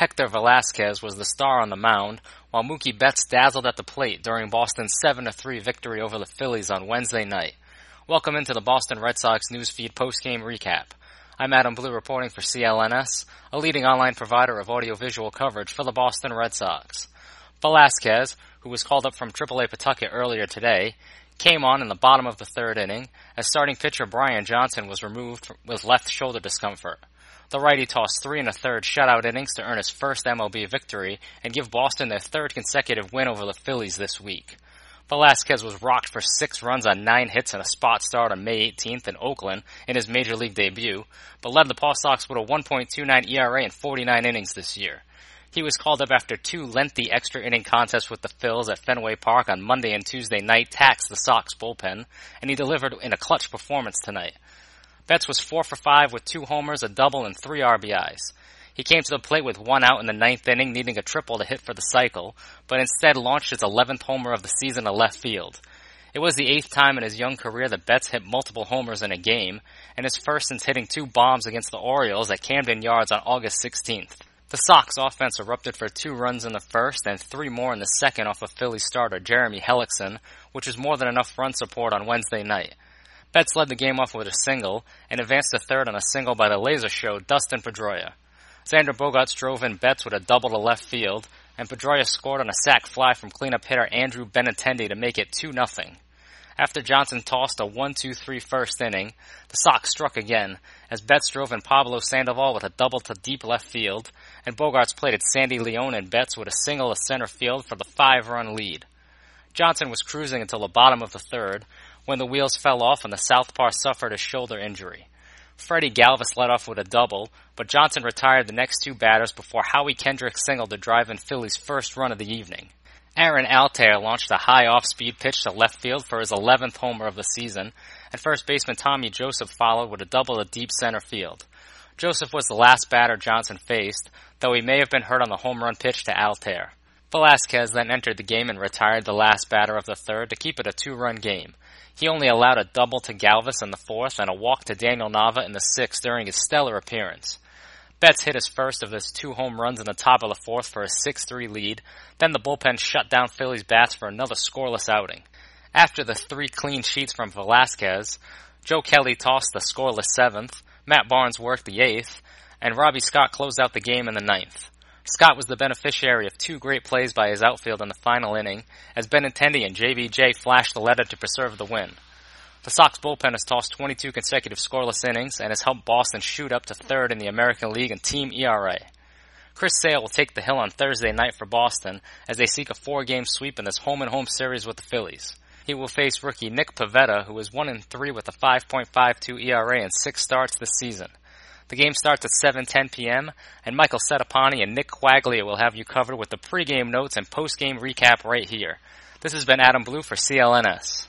Hector Velazquez was the star on the mound, while Mookie Betts dazzled at the plate during Boston's 7-3 victory over the Phillies on Wednesday night. Welcome into the Boston Red Sox Newsfeed postgame recap. I'm Adam Blue reporting for CLNS, a leading online provider of audiovisual coverage for the Boston Red Sox. Velazquez, who was called up from AAA Pawtucket earlier today, came on in the bottom of the third inning as starting pitcher Brian Johnson was removed with left shoulder discomfort. The righty tossed 3 1/3 shutout innings to earn his first MLB victory and give Boston their third consecutive win over the Phillies this week. Velazquez was rocked for 6 runs on 9 hits and a spot start on May 18th in Oakland in his Major League debut, but led the Paw Sox with a 1.29 ERA in 49 innings this year. He was called up after 2 lengthy extra inning contests with the Phils at Fenway Park on Monday and Tuesday night taxed the Sox bullpen, and he delivered in a clutch performance tonight. Betts was 4 for 5 with 2 homers, a double, and 3 RBIs. He came to the plate with 1 out in the 9th inning, needing a triple to hit for the cycle, but instead launched his 11th homer of the season to left field. It was the 8th time in his young career that Betts hit multiple homers in a game, and his first since hitting 2 bombs against the Orioles at Camden Yards on August 16th. The Sox offense erupted for 2 runs in the first and 3 more in the second off of Phillies starter Jeremy Hellickson, which was more than enough run support on Wednesday night. Betts led the game off with a single and advanced to third on a single by the laser show Dustin Pedroia. Xander Bogaerts drove in Betts with a double to left field, and Pedroia scored on a sac fly from cleanup hitter Andrew Benintendi to make it 2-0. After Johnson tossed a 1-2-3 first inning, the Sox struck again, as Betts drove in Pablo Sandoval with a double to deep left field, and Bogaerts plated Sandy Leone and Betts with a single to center field for the 5-run lead. Johnson was cruising until the bottom of the third, when the wheels fell off and the Southpaw suffered a shoulder injury. Freddie Galvis led off with a double, but Johnson retired the next 2 batters before Howie Kendrick singled to drive in Philly's first run of the evening. Aaron Altair launched a high off-speed pitch to left field for his 11th homer of the season, and first baseman Tommy Joseph followed with a double to deep center field. Joseph was the last batter Johnson faced, though he may have been hurt on the home run pitch to Altair. Velazquez then entered the game and retired the last batter of the third to keep it a 2-run game. He only allowed a double to Galvis in the 4th and a walk to Daniel Nava in the 6th during his stellar appearance. Betts hit his first of his 2 home runs in the top of the 4th for a 6-3 lead, then the bullpen shut down Phillies bats for another scoreless outing. After the 3 clean sheets from Velazquez, Joe Kelly tossed the scoreless 7th, Matt Barnes worked the 8th, and Robbie Scott closed out the game in the 9th. Scott was the beneficiary of 2 great plays by his outfield in the final inning, as Benintendi and JBJ flashed the letter to preserve the win. The Sox bullpen has tossed 22 consecutive scoreless innings and has helped Boston shoot up to 3rd in the American League in team ERA. Chris Sale will take the hill on Thursday night for Boston as they seek a 4-game sweep in this home-and-home series with the Phillies. He will face rookie Nick Pivetta, who is 1-3 with a 5.52 ERA in 6 starts this season. The game starts at 7:10 p.m., and Michael Setapani and Nick Quaglia will have you covered with the pregame notes and postgame recap right here. This has been Adam Blue for CLNS.